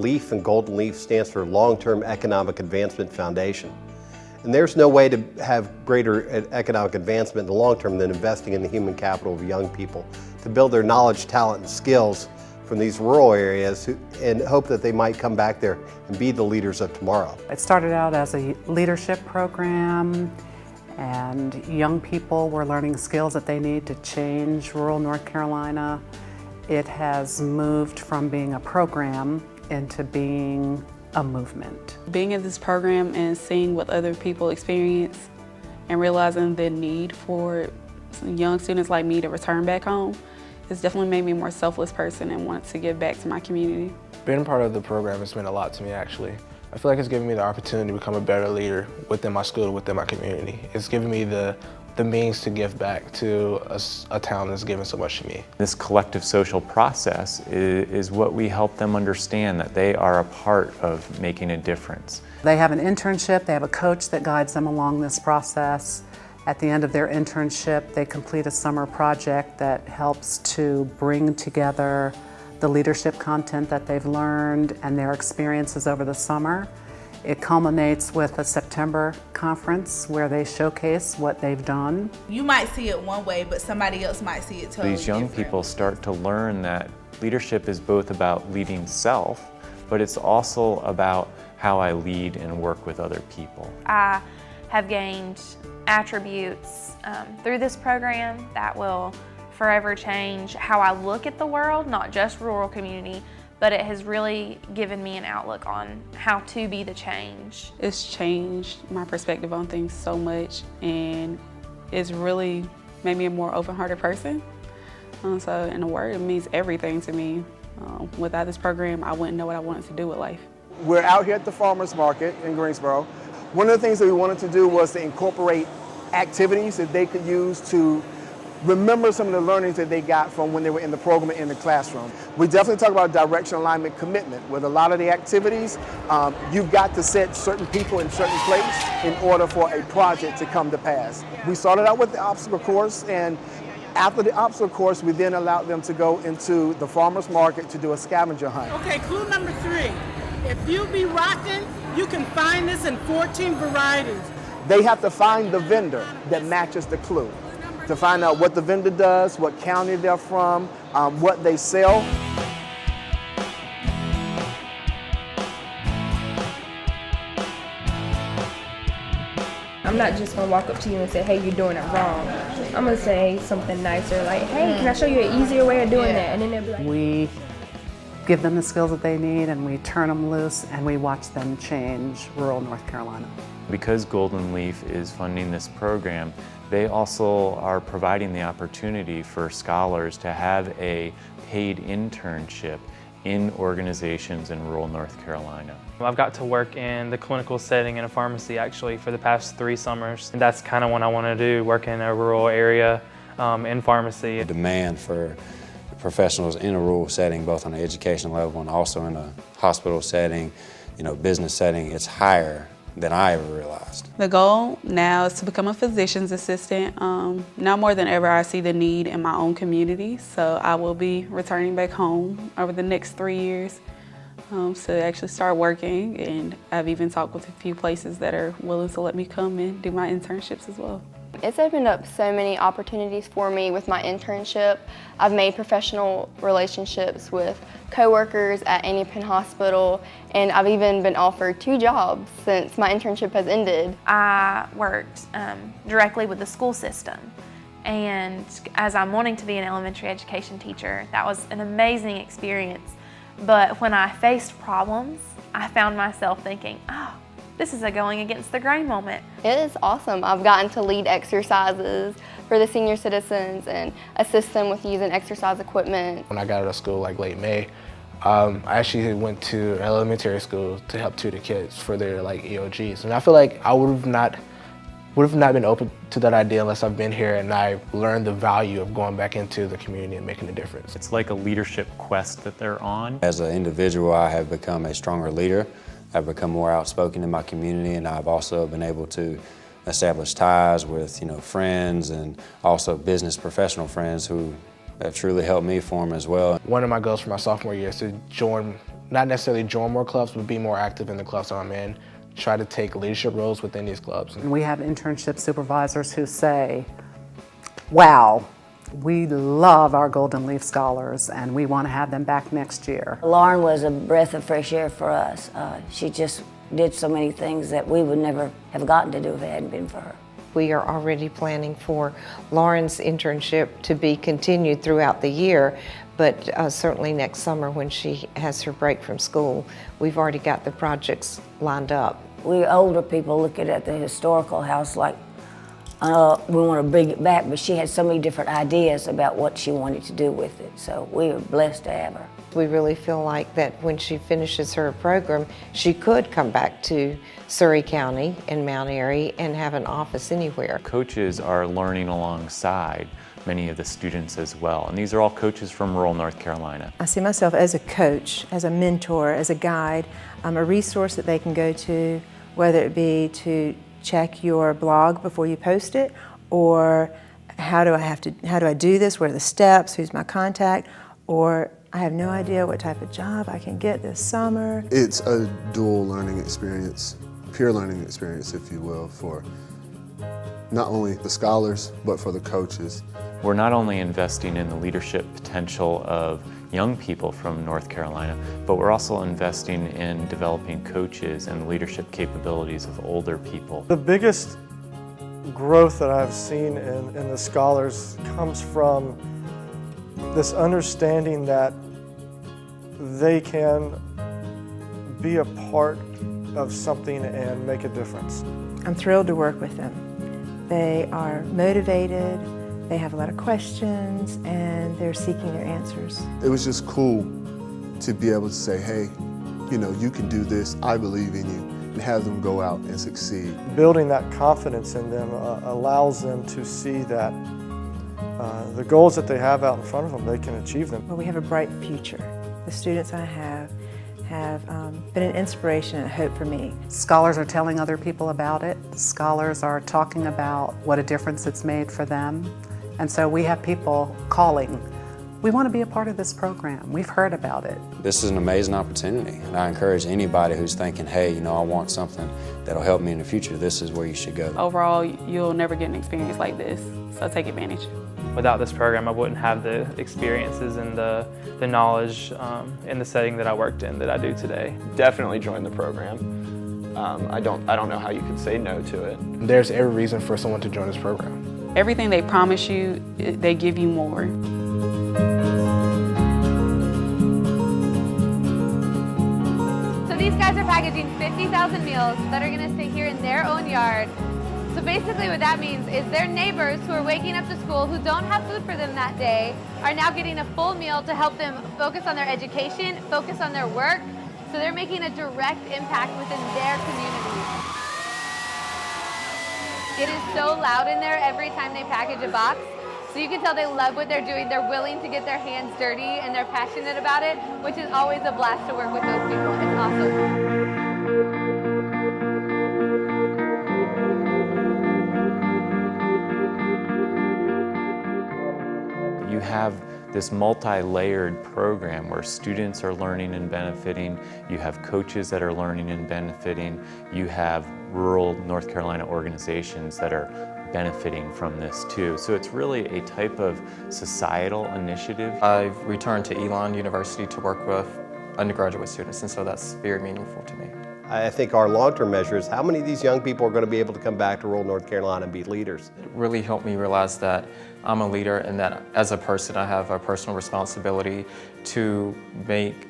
LEAF, and Golden Leaf stands for Long-Term Economic Advancement Foundation. And there's no way to have greater economic advancement in the long term than investing in the human capital of young people to build their knowledge, talent, and skills from these rural areas and hope that they might come back there and be the leaders of tomorrow. It started out as a leadership program, and young people were learning skills that they need to change rural North Carolina. It has moved from being a program into being a movement. Being in this program and seeing what other people experience and realizing the need for young students like me to return back home has definitely made me a more selfless person and want to give back to my community. Being part of the program has meant a lot to me, actually. I feel like it's given me the opportunity to become a better leader within my school, within my community. It's given me the means to give back to a town that's given so much to me. This collective social process is what we help them understand, that they are a part of making a difference. They have an internship, they have a coach that guides them along this process. At the end of their internship, they complete a summer project that helps to bring together the leadership content that they've learned and their experiences over the summer. It culminates with a September conference where they showcase what they've done. You might see it one way, but somebody else might see it totally These young different. people start to learn that leadership is both about leading self, but it's also about how I lead and work with other people. I have gained attributes through this program that will forever change how I look at the world, not just rural community, but it has really given me an outlook on how to be the change. It's changed my perspective on things so much, and it's really made me a more open-hearted person. So in a word, it means everything to me. Without this program, I wouldn't know what I wanted to do with life. We're out here at the farmers market in Greensboro. One of the things that we wanted to do was to incorporate activities that they could use to remember some of the learnings that they got from when they were in the program and in the classroom. We definitely talk about direction, alignment, commitment. With a lot of the activities, you've got to set certain people in certain place in order for a project to come to pass. We started out with the obstacle course, and after the obstacle course, we then allowed them to go into the farmers market to do a scavenger hunt. Okay, clue number 3. If you be rocking, you can find this in 14 varieties. They have to find the vendor that matches the clue, to find out what the vendor does, what county they're from, what they sell. I'm not just gonna walk up to you and say, hey, you're doing it wrong. I'm gonna say something nicer like, hey, can I show you an easier way of doing that? And then they'll be like, We give them the skills that they need, and we turn them loose, and we watch them change rural North Carolina. Because Golden Leaf is funding this program, they also are providing the opportunity for scholars to have a paid internship in organizations in rural North Carolina. I've got to work in the clinical setting in a pharmacy actually for the past 3 summers. And that's kind of what I want to do, work in a rural area in pharmacy. The demand for professionals in a rural setting, both on an education level and also in a hospital setting, business setting, it's higher than I ever realized. The goal now is to become a physician's assistant. Now more than ever, I see the need in my own community, so I will be returning back home over the next 3 years to actually start working, and I've even talked with a few places that are willing to let me come and do my internships as well. It's opened up so many opportunities for me with my internship. I've made professional relationships with coworkers at Annie Penn Hospital, and I've even been offered 2 jobs since my internship has ended. I worked directly with the school system, and as I'm wanting to be an elementary education teacher, that was an amazing experience. But when I faced problems, I found myself thinking, oh, this is a going against the grain moment. It is awesome. I've gotten to lead exercises for the senior citizens and assist them with using exercise equipment. When I got out of school like late May, I actually went to elementary school to help tutor kids for their EOGs. And I feel like I would have not been open to that idea unless I've been here and I learned the value of going back into the community and making a difference. It's like a leadership quest that they're on. As an individual, I have become a stronger leader. I've become more outspoken in my community, and I've also been able to establish ties with friends and also business professional friends who have truly helped me form as well. One of my goals for my sophomore year is to join not necessarily join more clubs, but be more active in the clubs that I'm in, try to take leadership roles within these clubs. We have internship supervisors who say, wow, we love our Golden Leaf Scholars and we want to have them back next year. Lauren was a breath of fresh air for us. She just did so many things that we would never have gotten to do if it hadn't been for her. We are already planning for Lauren's internship to be continued throughout the year, but certainly next summer when she has her break from school, we've already got the projects lined up. We older people looking at the historical house like, we want to bring it back, but she had so many different ideas about what she wanted to do with it, so we are blessed to have her. We really feel like that when she finishes her program, she could come back to Surry County and Mount Airy and have an office anywhere. Coaches are learning alongside many of the students as well, and these are all coaches from rural North Carolina. I see myself as a coach, as a mentor, as a guide. I'm a resource that they can go to, whether it be to check your blog before you post it, or how do I do this, what are the steps, who's my contact, or I have no idea what type of job I can get this summer. It's a dual learning experience, peer learning experience, if you will, for not only the scholars, but for the coaches. We're not only investing in the leadership potential of young people from North Carolina, but we're also investing in developing coaches and leadership capabilities of older people. The biggest growth that I've seen in the scholars comes from this understanding that they can be a part of something and make a difference. I'm thrilled to work with them. They are motivated, they have a lot of questions, and they're seeking their answers. It was just cool to be able to say, hey, you know, you can do this, I believe in you, and have them go out and succeed. Building that confidence in them allows them to see that the goals that they have out in front of them, they can achieve them. Well, we have a bright future. The students I have been an inspiration and a hope for me. Scholars are telling other people about it. Scholars are talking about what a difference it's made for them. And so we have people calling, we want to be a part of this program. We've heard about it. This is an amazing opportunity, and I encourage anybody who's thinking, hey, you know, I want something that'll help me in the future, this is where you should go. Overall, you'll never get an experience like this, so take advantage. Without this program, I wouldn't have the experiences and the knowledge in the setting that I worked in that I do today. Definitely join the program. I don't know how you can say no to it. There's every reason for someone to join this program. Everything they promise you, they give you more. So these guys are packaging 50,000 meals that are gonna stay here in their own yard. So basically what that means is their neighbors who are waking up to school who don't have food for them that day are now getting a full meal to help them focus on their education, focus on their work. So they're making a direct impact within their community. It is so loud in there every time they package a box. So you can tell they love what they're doing. They're willing to get their hands dirty and they're passionate about it, which is always a blast to work with those people. It's awesome. You have this multi-layered program where students are learning and benefiting, you have coaches that are learning and benefiting, you have rural North Carolina organizations that are benefiting from this too. So it's really a type of societal initiative. I've returned to Elon University to work with undergraduate students, and so that's very meaningful to me. I think our long-term measure is how many of these young people are going to be able to come back to rural North Carolina and be leaders. It really helped me realize that I'm a leader and that as a person I have a personal responsibility to make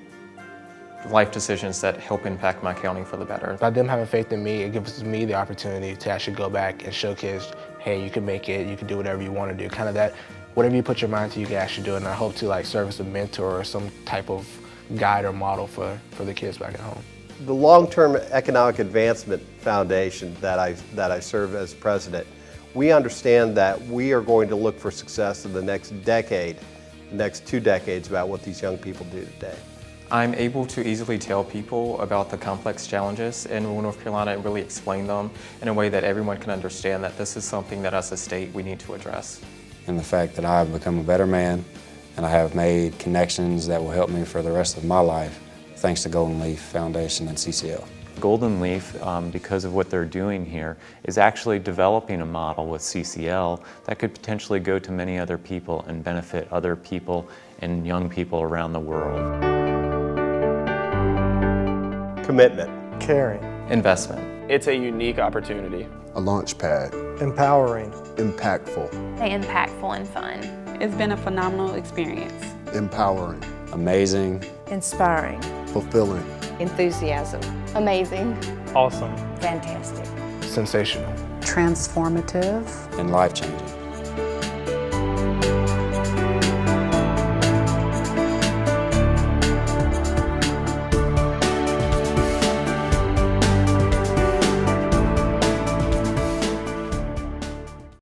life decisions that help impact my county for the better. By them having faith in me, it gives me the opportunity to actually go back and show kids, hey, you can make it, you can do whatever you want to do. Kind of that, whatever you put your mind to, you can actually do it. And I hope to serve as a mentor or some type of guide or model for the kids back at home. The Long-Term Economic Advancement Foundation that I serve as president, we understand that we are going to look for success in the next decade, the next 2 decades about what these young people do today. I'm able to easily tell people about the complex challenges in rural North Carolina and really explain them in a way that everyone can understand that this is something that as a state we need to address. And the fact that I've become a better man and I have made connections that will help me for the rest of my life. thanks to Golden Leaf Foundation and CCL. Golden Leaf, because of what they're doing here, is actually developing a model with CCL that could potentially go to many other people and benefit other people and young people around the world. Commitment. Caring. Investment. It's a unique opportunity. A launch pad. Empowering. Impactful. Impactful and fun. It's been a phenomenal experience. Empowering. Amazing. Inspiring. Fulfilling. Enthusiasm. Amazing. Awesome. Fantastic. Sensational. Transformative. And life-changing.